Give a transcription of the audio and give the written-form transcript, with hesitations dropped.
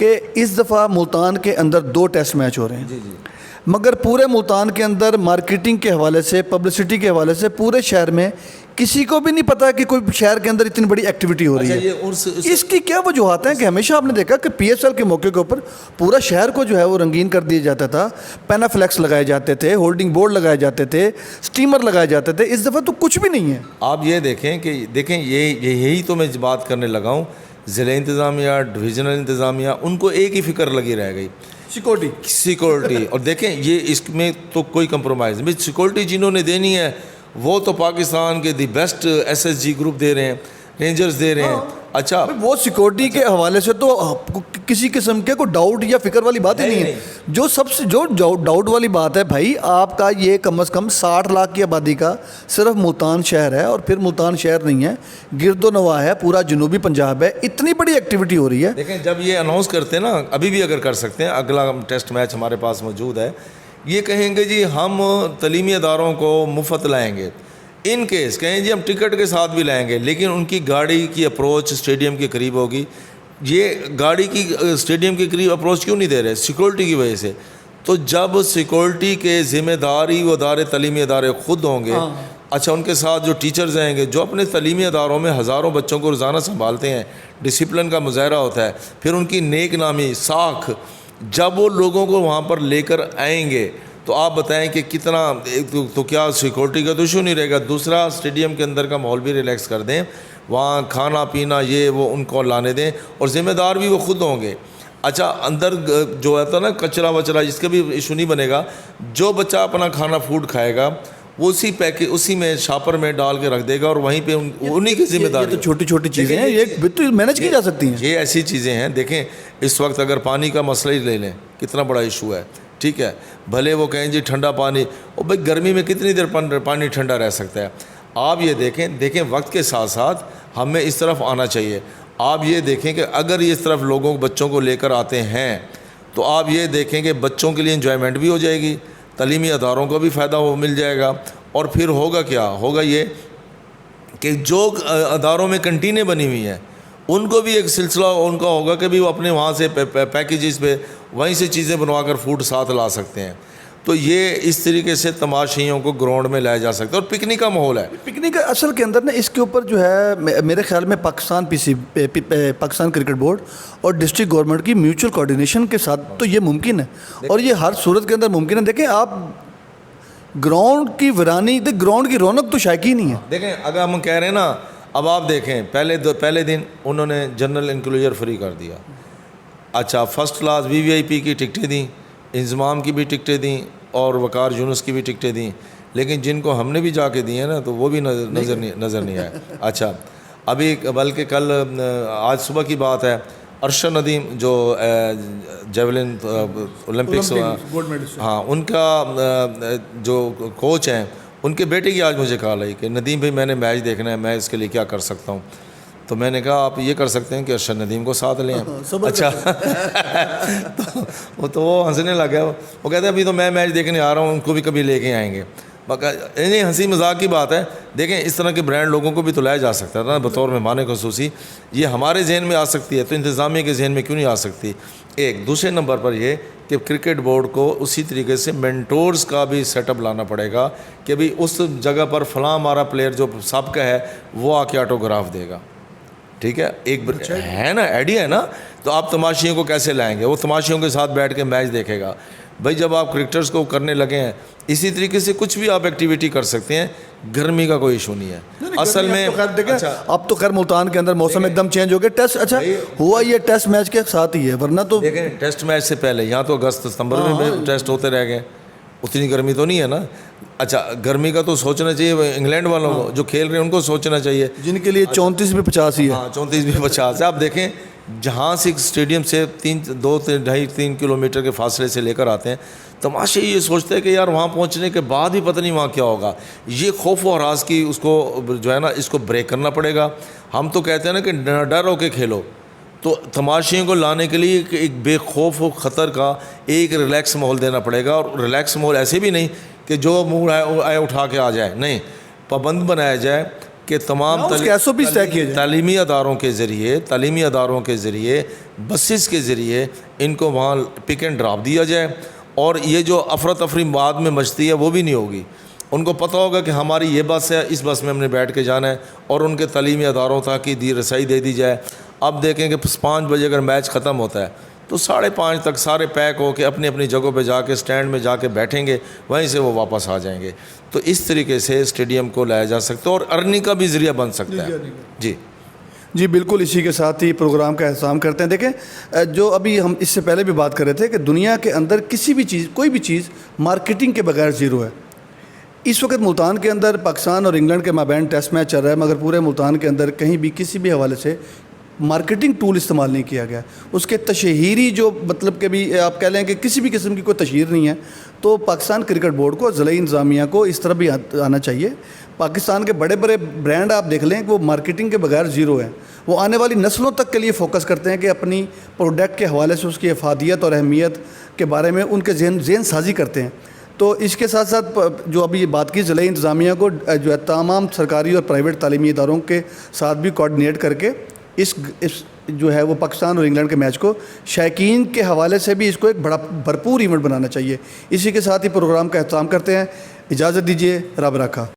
کہ اس دفعہ ملتان کے اندر 2 ٹیسٹ میچ ہو رہے ہیں، مگر پورے ملتان کے اندر مارکیٹنگ کے حوالے سے، پبلسٹی کے حوالے سے پورے شہر میں کسی کو بھی نہیں پتا کہ کوئی شہر کے اندر اتنی بڑی ایکٹیویٹی ہو رہی ہے. اس کی کیا وجوہات ہیں کہ ہمیشہ آپ نے دیکھا کہ پی ایس ایل کے موقع کے اوپر پورا شہر کو جو ہے وہ رنگین کر دیا جاتا تھا، پینا فلیکس لگائے جاتے تھے، ہولڈنگ بورڈ لگائے جاتے تھے، سٹیمر لگائے جاتے تھے. اس دفعہ تو کچھ بھی نہیں ہے. آپ یہ دیکھیں کہ یہی تو میں بات کرنے لگا ہوں. ضلع انتظامیہ، ڈویژنل انتظامیہ، ان کو ایک ہی فکر لگی رہ گئی، سیکورٹی. اور دیکھیں یہ اس میں تو کوئی کمپرومائز نہیں. سیکورٹی جنہوں نے دینی ہے وہ تو پاکستان کے the best S S G group دے رہے ہیں، رینجرز دے رہے ہیں. اچھا وہ سیکورٹی کے حوالے سے تو کسی قسم کے کوئی ڈاؤٹ یا فکر والی بات ہی نہیں ہے. جو سب سے جو ڈاؤٹ والی بات ہے بھائی، آپ کا یہ کم از کم 60 لاکھ کی آبادی کا صرف ملتان شہر ہے، اور پھر ملتان شہر نہیں ہے، گرد و نواح ہے، پورا جنوبی پنجاب ہے، اتنی بڑی ایکٹیویٹی ہو رہی ہے. دیکھیں جب یہ اناؤنس کرتے ہیں نا، ابھی بھی اگر کر سکتے ہیں، اگلا ٹیسٹ میچ ہمارے پاس موجود ہے، یہ کہیں گے جی ہم تعلیمی اداروں کو مفت لائیں گے. ان کیس کہیں جی ہم ٹکٹ کے ساتھ بھی لائیں گے، لیکن ان کی گاڑی کی اپروچ اسٹیڈیم کے قریب ہوگی. یہ گاڑی کی اسٹیڈیم کے قریب اپروچ کیوں نہیں دے رہے؟ سیکورٹی کی وجہ سے. تو جب سیکورٹی کے ذمہ داری وہ ادارے، تعلیمی ادارے خود ہوں گے، اچھا ان کے ساتھ جو ٹیچرز آئیں گے جو اپنے تعلیمی اداروں میں ہزاروں بچوں کو روزانہ سنبھالتے ہیں، ڈسپلن کا مظاہرہ ہوتا ہے، پھر ان کی نیک نامی ساکھ جب وہ لوگوں کو وہاں پر لے کر آئیں گے تو آپ بتائیں کہ کتنا تو کیا سیکورٹی کا تو ایشو نہیں رہے گا. دوسرا اسٹیڈیم کے اندر کا ماحول بھی ریلیکس کر دیں، وہاں کھانا پینا یہ وہ ان کو لانے دیں، اور ذمہ دار بھی وہ خود ہوں گے. اچھا اندر جو ہے نا کچرا وچرا اس کا بھی ایشو نہیں بنے گا. جو بچہ اپنا کھانا فوڈ کھائے گا وہ اسی میں شاپر میں ڈال کے رکھ دے گا، اور وہیں پہ انہیں کی ذمہ داری. تو چھوٹی چھوٹی چیزیں ہیں، یہ تو مینیج کی جا سکتی ہیں. یہ ایسی چیزیں ہیں. دیکھیں اس وقت اگر پانی کا مسئلہ ہی لے لیں، کتنا بڑا ایشو ہے. ٹھیک ہے، بھلے وہ کہیں جی ٹھنڈا پانی، اور بھائی گرمی میں کتنی دیر پانی ٹھنڈا رہ سکتا ہے. آپ یہ دیکھیں وقت کے ساتھ ساتھ ہمیں اس طرف آنا چاہیے. آپ یہ دیکھیں کہ اگر یہ اس طرف لوگوں بچوں کو لے کر آتے ہیں تو آپ یہ دیکھیں کہ بچوں کے لیے انجوائمنٹ بھی ہو جائے گی، تعلیمی اداروں کو بھی فائدہ مل جائے گا. اور پھر ہوگا کیا؟ ہوگا یہ کہ جو اداروں میں کنٹینیں بنی ہوئی ہیں ان کو بھی ایک سلسلہ ان کا ہوگا کہ بھی وہ اپنے وہاں سے پیکیجز پہ وہیں سے چیزیں بنوا کر فوڈ ساتھ لا سکتے ہیں. تو یہ اس طریقے سے تماشائیوں کو گراؤنڈ میں لایا جا سکتا ہے. اور پکنک کا ماحول ہے. پکنک اصل کے اندر نا اس کے اوپر جو ہے میرے خیال میں پاکستان کرکٹ بورڈ اور ڈسٹرکٹ گورنمنٹ کی میوچل کوارڈینیشن کے ساتھ تو یہ ممکن ہے، اور یہ ہر صورت کے اندر ممکن ہے. دیکھیں آپ گراؤنڈ کی ویرانی، گراؤنڈ کی رونق تو شائقی ہی نہیں ہے. دیکھیں اگر ہم کہہ رہے ہیں نا، اب آپ دیکھیں پہلے دن انہوں نے جنرل انکلوجر فری کر دیا. اچھا فرسٹ کلاس VVIP کی ٹکٹیں دیں، انضمام کی بھی ٹکٹیں دیں، اور وقار یونس کی بھی ٹکٹیں دیں، لیکن جن کو ہم نے بھی جا کے دی ہیں نا تو وہ بھی نظر نہیں آئے. اچھا ابھی بلکہ کل آج صبح کی بات ہے، ارشد ندیم جو جیولن اولمپکس ہاں ان کا جو کوچ ہیں، ان کے بیٹے کی آج مجھے کال آئی کہ ندیم بھائی میں نے میچ دیکھنا ہے، میں اس کے لیے کیا کر سکتا ہوں؟ تو میں نے کہا آپ یہ کر سکتے ہیں کہ ارشد ندیم کو ساتھ لیں. اچھا تو وہ ہنسنے لگا. وہ کہتے ہیں ابھی تو میں میچ دیکھنے آ رہا ہوں، ان کو بھی کبھی لے کے آئیں گے. یعنی ہنسی مذاق کی بات ہے. دیکھیں اس طرح کے برانڈ لوگوں کو بھی تو لایا جا سکتا ہے نا بطور مہمان خصوصی. یہ ہمارے ذہن میں آ سکتی ہے تو انتظامیہ کے ذہن میں کیوں نہیں آ سکتی؟ ایک دوسرے نمبر پر یہ کہ کرکٹ بورڈ کو اسی طریقے سے مینٹورز کا بھی سیٹ اپ لانا پڑے گا کہ بھئی اس جگہ پر فلاں ہمارا پلیئر جو سب کا ہے وہ آ کے آٹوگراف دے گا. ٹھیک ہے، ایک ہے نا آئیڈیا ہے نا. تو آپ تماشائیوں کو کیسے لائیں گے؟ وہ تماشائیوں کے ساتھ بیٹھ کے میچ دیکھے گا. بھائی جب آپ کرکٹرز کو کرنے لگے ہیں اسی طریقے سے کچھ بھی آپ ایکٹیویٹی کر سکتے ہیں. گرمی کا کوئی ایشو نہیں ہے اصل میں. اب تو خیر ملتان کے اندر موسم ایک دم چینج ہو گیا. ٹیسٹ اچھا ہوا یہ ٹیسٹ میچ کے ساتھ ہی ہے، ورنہ تو دیکھیں ٹیسٹ میچ سے پہلے یہاں تو اگست ستمبر میں ٹیسٹ ہوتے رہ گئے، اتنی گرمی تو نہیں ہے نا. اچھا گرمی کا تو سوچنا چاہیے انگلینڈ والوں کو جو کھیل رہے ہیں، ان کو سوچنا چاہیے جن کے لیے 34 بھی 50 ہی ہے. ہاں 34 بھی 50 ہے. آپ دیکھیں جہاں سے اسٹیڈیم سے 2-2.5-3 کلومیٹر کے فاصلے سے لے کر آتے ہیں، تماشے یہ سوچتے ہیں کہ یار وہاں پہنچنے کے بعد بھی پتہ نہیں وہاں کیا ہوگا. یہ خوف و ہراس کی اس کو جو ہے نا اس کو بریک کرنا پڑے گا. ہم تو کہتے ہیں نا کہ ڈر ہو کے کھیلو. تو تماشائیوں کو لانے کے لیے ایک بے خوف و خطر کا ایک ریلیکس ماحول دینا پڑے گا. اور ریلیکس ماحول ایسے بھی نہیں کہ جو منہ آئے اٹھا کے آ جائے، نہیں، پابند بنایا جائے کہ تمام اس کے SOPs طے کیے جائیں۔ تعلیمی اداروں کے ذریعے بسز کے ذریعے ان کو وہاں پک اینڈ ڈراپ دیا جائے، اور یہ جو افراتفری بعد میں مچتی ہے وہ بھی نہیں ہوگی۔ ان کو پتہ ہوگا کہ ہماری یہ بس ہے، اس بس میں ہم نے بیٹھ کے جانا ہے، اور ان کے تعلیمی اداروں تک کی رسائی دے دی جائے۔ اب دیکھیں کہ 5 بجے اگر میچ ختم ہوتا ہے تو 5:30 تک سارے پیک ہو کے اپنی اپنی جگہوں پہ جا کے اسٹینڈ میں جا کے بیٹھیں گے، وہیں سے وہ واپس آ جائیں گے۔ تو اس طریقے سے اسٹیڈیم کو لایا جا سکتا ہے اور ارننگ کا بھی ذریعہ بن سکتا ہے۔ جی بالکل، اسی کے ساتھ ہی پروگرام کا اہتمام کرتے ہیں۔ دیکھیں، جو ابھی ہم اس سے پہلے بھی بات کر رہے تھے کہ دنیا کے اندر کسی بھی چیز، کوئی بھی چیز مارکیٹنگ کے بغیر زیرو ہے۔ اس وقت ملتان کے اندر پاکستان اور انگلینڈ کے مابین ٹیسٹ میچ چل رہا ہے، مگر پورے ملتان کے اندر کہیں بھی کسی بھی حوالے سے مارکیٹنگ ٹول استعمال نہیں کیا گیا۔ اس کے تشہیری جو مطلب کہ بھی آپ کہہ لیں کہ کسی بھی قسم کی کوئی تشہیر نہیں ہے۔ تو پاکستان کرکٹ بورڈ کو، ضلعی انتظامیہ کو اس طرح بھی آنا چاہیے۔ پاکستان کے بڑے بڑے برانڈ آپ دیکھ لیں کہ وہ مارکیٹنگ کے بغیر زیرو ہیں۔ وہ آنے والی نسلوں تک کے لیے فوکس کرتے ہیں کہ اپنی پروڈکٹ کے حوالے سے اس کی افادیت اور اہمیت کے بارے میں ان کے ذہن سازی کرتے ہیں۔ تو اس کے ساتھ ساتھ جو ابھی یہ بات کی، ضلعی انتظامیہ کو جو ہے تمام سرکاری اور پرائیویٹ تعلیمی اداروں کے ساتھ بھی کوآرڈینیٹ کر کے اس جو ہے وہ پاکستان اور انگلینڈ کے میچ کو شائقین کے حوالے سے بھی اس کو ایک بڑا بھرپور ایونٹ بنانا چاہیے۔ اسی کے ساتھ ہی پروگرام کا اہتمام کرتے ہیں۔ اجازت دیجیے، رب رکھا۔